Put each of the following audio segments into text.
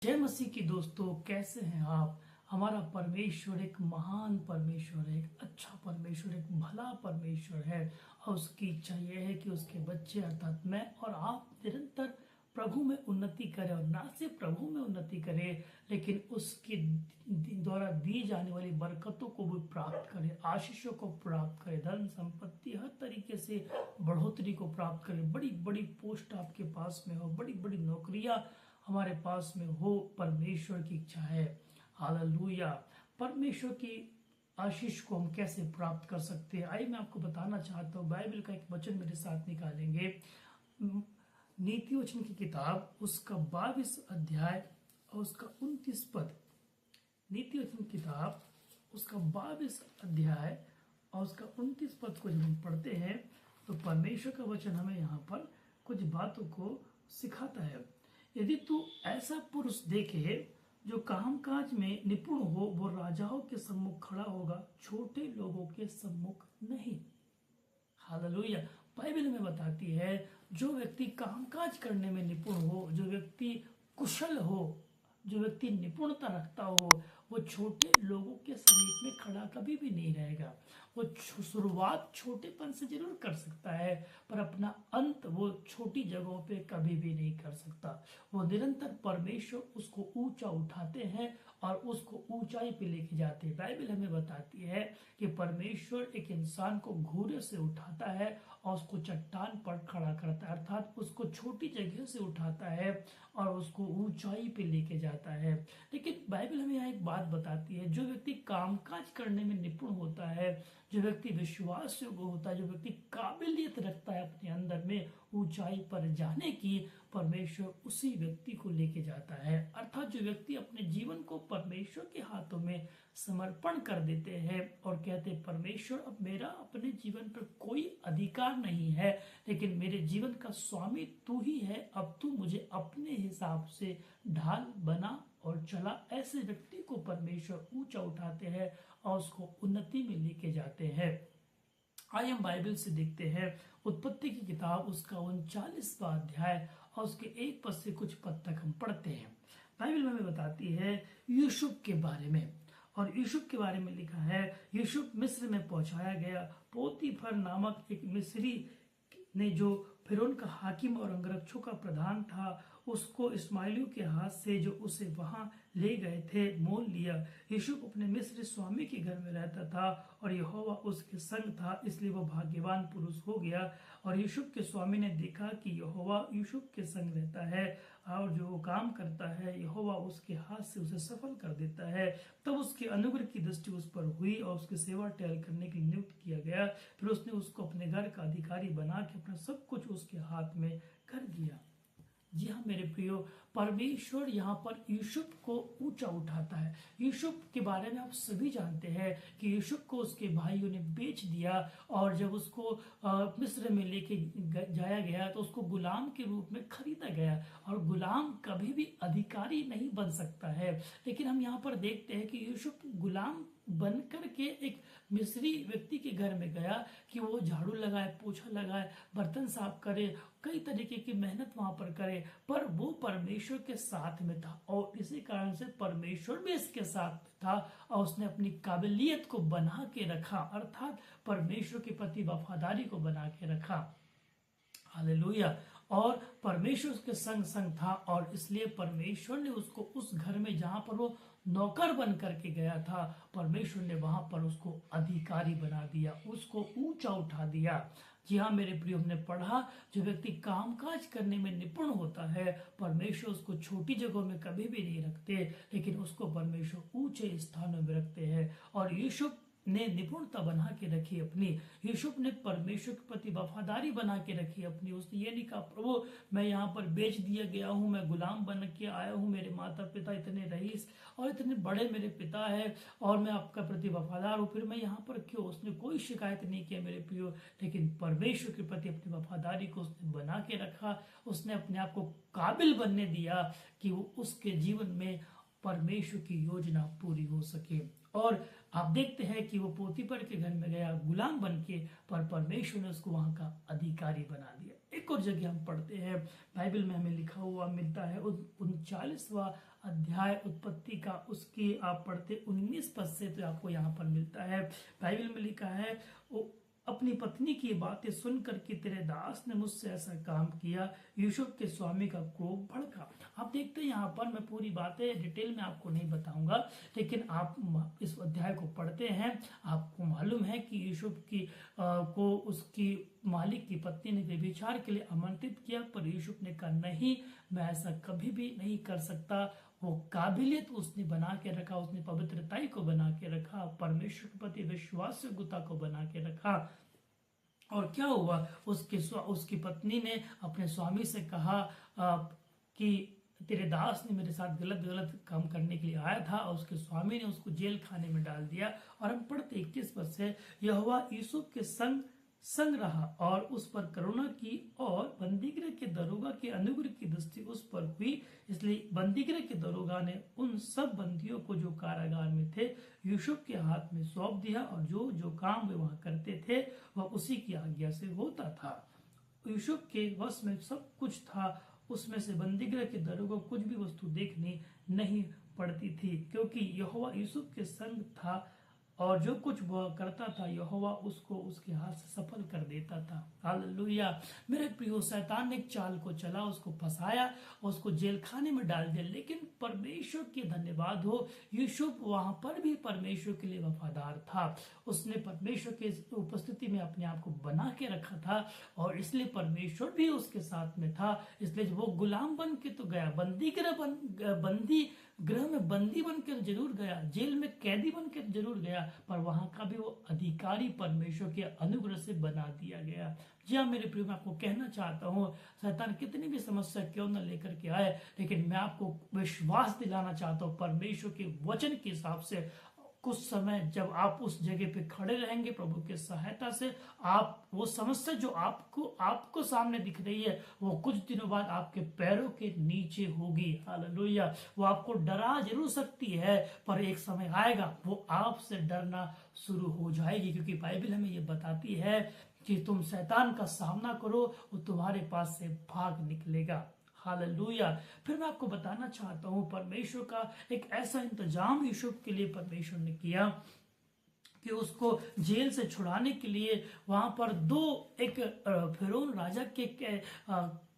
जय मसीह की दोस्तों, कैसे हैं आप। हमारा परमेश्वर एक महान परमेश्वर है, एक अच्छा परमेश्वर, एक भला परमेश्वर है। और उसकी इच्छा यह है कि उसके बच्चे अर्थात मैं और आप निरंतर प्रभु में उन्नति करें, और ना सिर्फ प्रभु में उन्नति करें लेकिन उसके द्वारा दी जाने वाली बरकतों को भी प्राप्त करें, आशीषों को प्राप्त करें, धन संपत्ति हर तरीके से बढ़ोतरी को प्राप्त करें। बड़ी बड़ी पोस्ट आपके पास में हो, बड़ी बड़ी नौकरियां हमारे पास में हो, परमेश्वर की इच्छा है। हालेलुया। परमेश्वर की आशीष को हम कैसे प्राप्त कर सकते हैं, आइए मैं आपको बताना चाहता हूँ। बाइबल का एक वचन मेरे साथ निकालेंगे। नीति वचन की किताब उसका 22 अध्याय और उसका 29 पद। नीति वचन की किताब उसका 22 अध्याय और उसका 29 पद को जब हम पढ़ते हैं तो परमेश्वर का वचन हमें यहाँ पर कुछ बातों को सिखाता है। यदि तू ऐसा पुरुष देखे जो कामकाज में निपुण हो, वो राजाओं के सम्मुख खड़ा होगा, छोटे लोगों के सम्मुख नहीं। हालेलुया। बाइबल में बताती है जो व्यक्ति कामकाज करने में निपुण हो, जो व्यक्ति कुशल हो, जो व्यक्ति निपुणता रखता हो, वो छोटे लोगों के समीप में खड़ा कभी भी नहीं रहेगा। वो शुरुआत छोटेपन से जरूर कर सकता है, पर अपना अंत वो छोटी जगहों पे कभी भी नहीं कर सकता। वो निरंतर परमेश्वर उसको ऊंचा उठाते हैं और उसको ऊंचाई पे लेके जाते हैं। बाइबल हमें बताती है कि परमेश्वर एक इंसान को घूरे से उठाता है और उसको चट्टान पर खड़ा करता है, अर्थात उसको छोटी जगह से उठाता है और उसको ऊंचाई पे लेके जाता है। लेकिन बाइबल हमें यहाँ एक बात बताती है, जो व्यक्ति कामकाज करने में निपुण होता है, जो व्यक्ति विश्वास योग्य होता है, जो व्यक्ति काबिलियत रखता है अपने अंदर में ऊंचाई पर जाने की, परमेश्वर उसी व्यक्ति को लेके जाता है। अर्थात जो व्यक्ति अपने जीवन को परमेश्वर के हाथों में समर्पण कर देते हैं और कहते हैं परमेश्वर अब मेरा अपने जीवन पर कोई अधिकार नहीं है, लेकिन मेरे जीवन का स्वामी तू ही है, अब तू मुझे अपने हिसाब से ढाल बना और चला। ऐसे व्यक्ति को परमेश्वर ऊंचा उठाते हैं और उसको उन्नति में लेके जाते हैं। आइए हम बाइबल से देखते हैं उत्पत्ति की किताब उसका 39वां अध्याय और उसके 1 पद से कुछ पद तक हम पढ़ते हैं। बाइबल में हमें बताती है यूसुफ के बारे में, और यूसुफ के बारे में लिखा है, यूसुफ मिस्र में पहुंचाया गया। पोतीफर नामक एक मिस्री ने, जो फिरौन का हाकिम और अंगरक्षकों का प्रधान था, उसको इस्माइलियों के हाथ से जो उसे वहां ले गए थे मोल लिया। यूसुफ अपने मिस्र स्वामी के घर में रहता था और यहोवा उसके संग था, इसलिए वह भाग्यवान पुरुष हो गया। और यूसुफ के स्वामी ने देखा कि यहोवा यूसुफ के संग रहता है और जो काम करता है यहोवा उसके हाथ से उसे सफल कर देता है। तब उसके अनुग्रह की दृष्टि उस पर हुई और उसकी सेवा टहल करने के लिए नियुक्त किया गया। फिर उसने उसको अपने घर का अधिकारी बना के अपना सब कुछ उसके हाथ में कर दिया। जी हाँ मेरे प्रियो, परमेश्वर यहाँ पर यूसुफ को ऊंचा उठाता है। यूसुफ के बारे में आप सभी जानते हैं कि यूसुफ को उसके भाइयों ने बेच दिया, और जब उसको मिस्र में लेके जाया गया तो उसको गुलाम के रूप में खरीदा गया। और गुलाम कभी भी अधिकारी नहीं बन सकता है, लेकिन हम यहाँ पर देखते हैं कि यूसुफ गुलाम बन करके एक मिस्री व्यक्ति के घर में गया कि वो झाड़ू लगाए, पोछा लगाए, बर्तन साफ करे, कई तरीके की मेहनत वहां पर करे, पर वो परमेश्वर के साथ में था और इसी कारण से परमेश्वर भी इसके साथ था और उसने अपनी काबिलियत को बना के रखा, अर्थात परमेश्वर के प्रति वफादारी को बना के रखा। हालेलुया। और परमेश्वर उसके संग संग था और इसलिए परमेश्वर ने उसको उस घर में जहां पर वो नौकर बन करके गया था, परमेश्वर ने वहां पर उसको अधिकारी बना दिया, उसको ऊंचा उठा दिया। जी हाँ मेरे प्रियो, हमने पढ़ा जो व्यक्ति कामकाज करने में निपुण होता है, परमेश्वर उसको छोटी जगहों में कभी भी नहीं रखते, लेकिन उसको परमेश्वर ऊंचे स्थानों में रखते हैं। और यूसुफ ने निपुणता बना के रखी अपनी, यूसुफ ने परमेश्वर के प्रति वफादारी बना के रखी अपनी। उसने ये नहीं कहा प्रभु मैं यहाँ पर बेच दिया गया हूँ, मैं गुलाम बन के आया हूँ, मेरे माता पिता इतने रईस और इतने बड़े मेरे पिता है और मैं आपका प्रति वफादार हूँ, फिर मैं यहाँ पर क्यों। उसने कोई शिकायत नहीं किया मेरे प्रियो, लेकिन परमेश्वर के प्रति अपनी वफादारी को उसने बना के रखा। उसने अपने आप को काबिल बनने दिया कि वो उसके जीवन में परमेश्वर की योजना पूरी हो सके। और आप देखते हैं कि वो पोतीफर के घर में गया गुलाम बन के, पर परमेश्वर ने उसको वहां का अधिकारी बना दिया। एक और जगह हम पढ़ते हैं बाइबल में, हमें लिखा हुआ मिलता है 39वां अध्याय उत्पत्ति का, उसकी आप पढ़ते 19 पद से तो आपको यहाँ पर मिलता है। बाइबल में लिखा है, वो अपनी पत्नी की बातें सुनकर कि तेरे दास ने मुझसे ऐसा काम किया, यूसुफ के स्वामी का क्रोध भड़का। आप देखते हैं यहाँ पर, मैं पूरी बातें डिटेल में आपको नहीं बताऊंगा, लेकिन आप इस अध्याय को पढ़ते हैं, आपको मालूम है कि यूसुफ की को उसकी मालिक की पत्नी ने व्यभिचार के लिए आमंत्रित किया, पर यूसुफ ने कहा नहीं, मैं ऐसा कभी भी नहीं कर सकता। वो काबिलियत उसने बना के रखा, उसने पवित्रताई को बना के रखा, परमेश्वर के प्रति विश्वासयोग्यता को बना के रखा। और क्या हुआ, उसकी पत्नी ने अपने स्वामी से कहा कि तेरे दास ने मेरे साथ गलत गलत काम करने के लिए आया था, और उसके स्वामी ने उसको जेल खाने में डाल दिया। और हम पढ़ते 21 पद से, यहोवा यूसुफ के संग रहा और उस पर करुणा की, और बंदीगृह के दरोगा के अनुग्रह की दृष्टि उस पर हुई। इसलिए बंदीगृह के दरोगा ने उन सब बंदियों को जो कारागार में थे यूसुफ के हाथ में सौंप दिया, और जो जो काम वे वहां करते थे वह उसी की आज्ञा से होता था। यूसुफ के वश में सब कुछ था, उसमें से बंदीगृह के दरोगा कुछ भी वस्तु देखनी नहीं पड़ती थी, क्योंकि यहोवा यूसुफ के संग था, और जो कुछ वह करता था यहोवा उसको उसके हाथ से सफल कर देता था। हालेलुया। मेरे प्रियो, शैतान ने एक चाल को चला, उसको फंसाया, उसको जेल खाने में डाल दिया, लेकिन परमेश्वर के धन्यवाद हो, यूसुफ वहां पर भी परमेश्वर के लिए वफादार था। उसने परमेश्वर की उपस्थिति में अपने आप को बना के रखा था, और इसलिए परमेश्वर भी उसके साथ में था। इसलिए वो गुलाम बन के तो गया, बंदी गृह में बंदी बनकर जरूर गया, जेल में कैदी बनकर जरूर गया, पर वहां का भी वो अधिकारी परमेश्वर के अनुग्रह से बना दिया गया। जी हाँ मेरे प्रिय, मैं आपको कहना चाहता हूँ, शैतान कितनी भी समस्या क्यों न लेकर के आए, लेकिन मैं आपको विश्वास दिलाना चाहता हूँ परमेश्वर के वचन के हिसाब से, कुछ समय जब आप उस जगह पे खड़े रहेंगे प्रभु की सहायता से, आप वो समस्या जो आपको सामने दिख रही है, वो कुछ दिनों बाद आपके पैरों के नीचे होगी। हालेलुया। वो आपको डरा जरूर सकती है, पर एक समय आएगा वो आपसे डरना शुरू हो जाएगी, क्योंकि बाइबल हमें ये बताती है कि तुम शैतान का सामना करो, वो तुम्हारे पास से भाग निकलेगा। हालेलुया। फिर मैं आपको बताना चाहता हूं, परमेश्वर का एक ऐसा इंतजाम यूसुफ के लिए परमेश्वर ने किया कि उसको जेल से छुड़ाने के लिए वहां पर एक फिरौन राजा के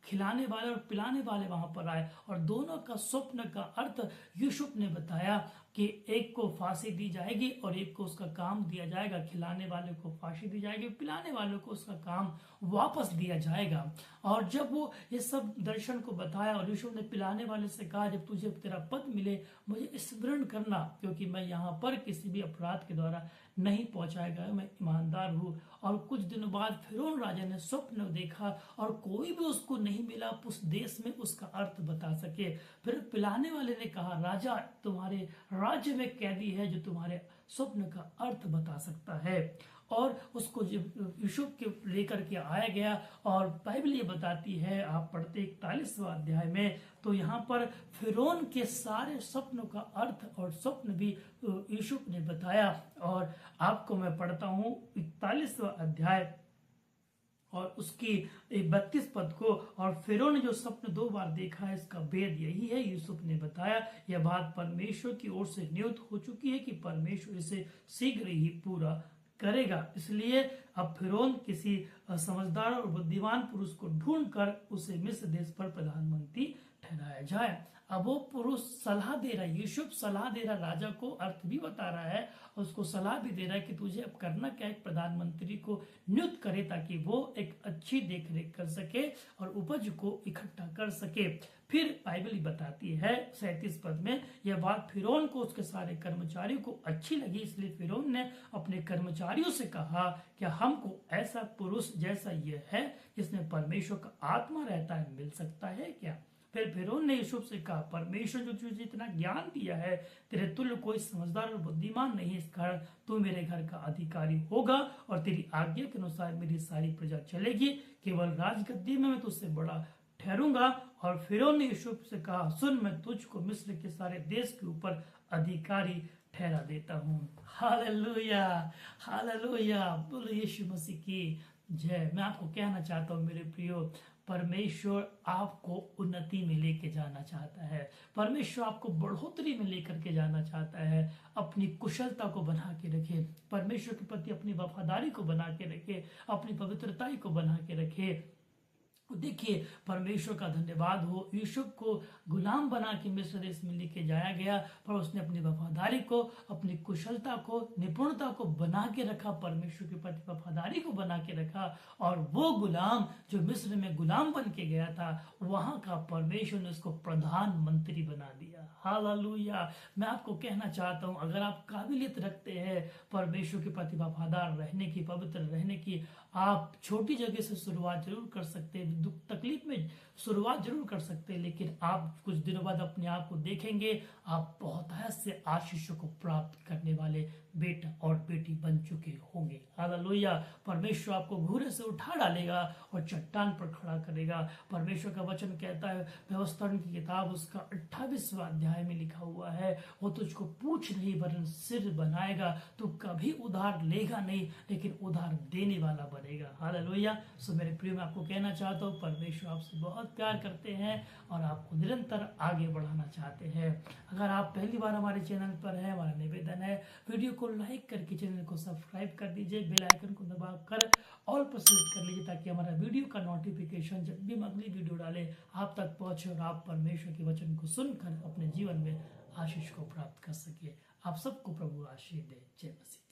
खिलाने वाले और पिलाने वाले वहां पर आए, और दोनों का स्वप्न का अर्थ यूसुफ ने बताया कि एक को फांसी दी जाएगी और एक को उसका काम दिया जाएगा। खिलाने वाले को फांसी दी जाएगी, पिलाने वाले को उसका काम वापस दिया जाएगा। और जब वो ये सब दर्शन को बताया, और यूसुफ ने पिलाने वाले से कहा, जब तुझे तेरा पद मिले मुझे स्मरण करना, क्योंकि मैं यहाँ पर किसी भी अपराध के द्वारा नहीं पहुंचाया गया, मैं ईमानदार हूँ। और कुछ दिनों बाद फिरौन राजा ने स्वप्न देखा, और कोई भी उसको नहीं मिला उस देश में उसका अर्थ बता सके। फिर पिलाने वाले ने कहा, राजा तुम्हारे राज्य में कैदी है जो तुम्हारे स्वप्न का अर्थ बता सकता है। और उसको यूसुफ के लेकर के आया गया, और बाइबल ये बताती है, आप पढ़ते 41वां अध्याय में, तो यहाँ पर फिरौन के सारे स्वप्नों का अर्थ और स्वप्न भी यूसुफ ने बताया। और आपको मैं पढ़ता हूँ 41वां अध्याय और उसकी 32 पद को। और फिरौन ने जो स्वप्न 2 बार देखा है, इसका भेद यही है, यूसुफ ने बताया। यह बात परमेश्वर की ओर से नियुक्त हो चुकी है कि परमेश्वर इसे शीघ्र ही पूरा करेगा। इसलिए अब फिरौन किसी समझदार और बुद्धिमान पुरुष को ढूंढकर उसे मिस्र देश पर प्रधानमंत्री ठहराया जाए। अब वो पुरुष सलाह दे रहा है, यूसुफ सलाह दे रहा, राजा को अर्थ भी बता रहा है, और उसको सलाह भी दे रहा है कि तुझे अब करना क्या है, एक प्रधानमंत्री को नियुक्त करे ताकि वो एक अच्छी देखरेख कर सके और उपज को इकट्ठा कर सके। फिर बाइबल बताती है 37 पद में, यह बात फिरौन को उसके सारे कर्मचारियों को अच्छी लगी, इसलिए फिरौन ने अपने कर्मचारियों से कहा कि हमको ऐसा पुरुष जैसा यह है जिसमें परमेश्वर का आत्मा रहता है मिल सकता है क्या। फिर फिरौन ने यूसुफ से कहा, परमेश्वर जो तुझे इतना ज्ञान दिया है, तेरे तुल्य कोई समझदार और बुद्धिमान नहीं, इस कारण तू मेरे घर का अधिकारी होगा, और तेरी आज्ञा के अनुसार मेरी सारी प्रजा चलेगी, केवल राजगद्दी में मैं तुझसे बड़ा ठहरूंगा। और फिरौन ने यूसुफ से कहा, सुन, मैं तुझको मिस्र के सारे देश के ऊपर अधिकारी ठहरा देता हूँ। हालेलुया, हालेलुया, बोलो यीशु मसीह की जय। मैं आपको कहना चाहता हूँ मेरे प्रियो, परमेश्वर आपको उन्नति में लेके जाना चाहता है। परमेश्वर आपको बढ़ोतरी में लेकर के जाना चाहता है। अपनी कुशलता को बना के रखे, परमेश्वर के प्रति अपनी वफादारी को बना के रखे, अपनी पवित्रता को बना के रखे। देखिए, परमेश्वर का धन्यवाद हो, यूसुफ को गुलाम बना के मिस्र देश में लेके जाया गया, पर उसने अपनी वफादारी को, अपनी कुशलता को, निपुणता को बना के रखा, परमेश्वर के प्रति वफादारी को बना के रखा। और वो गुलाम जो मिस्र में गुलाम बन के गया था, वहां का परमेश्वर ने उसको प्रधानमंत्री बना दिया। हालेलुया। मैं आपको कहना चाहता हूं, अगर आप काबिलियत रखते हैं परमेश्वर के प्रति वफादार रहने की, पवित्र रहने की, आप छोटी जगह से शुरुआत जरूर कर सकते हैं, दुख तकलीफ में शुरुआत जरूर कर सकते हैं, लेकिन आप कुछ दिनों बाद अपने आप को देखेंगे, आप बहुतायत से आशीषों को प्राप्त करने वाले बेटा और बेटी बन चुके होंगे। हालेलुया। परमेश्वर आपको घूरे से उठा डालेगा और चट्टान पर खड़ा करेगा। परमेश्वर का वचन कहता है, व्यवस्था की किताब उसका 28वां अध्याय में लिखा हुआ है, वो तुझको पूछ नहीं वरन सिर बनाएगा। तू कभी उधार लेगा नहीं, लेकिन उधार देने वाला बनेगा। हालेलुया। सो मेरे प्रिय, मैं आपको कहना चाहता हूँ, परमेश्वर आपसे बहुत प्यार करते हैं और आपको निरंतर आगे बढ़ाना चाहते हैं। अगर आप पहली बार हमारे चैनल पर हैं, हमारा निवेदन है, वीडियो को लाइक करके चैनल को सब्सक्राइब कर दीजिए, बेल आइकन को दबाकर ऑल पर सेलेक्ट कर लीजिए, ताकि हमारा वीडियो का नोटिफिकेशन जब भी हम अगली वीडियो डालें आप तक पहुंचे और आप परमेश्वर के वचन को सुनकर अपने जीवन में आशीष को प्राप्त कर सके। आप सबको प्रभु आशीष दे। जय मसीह।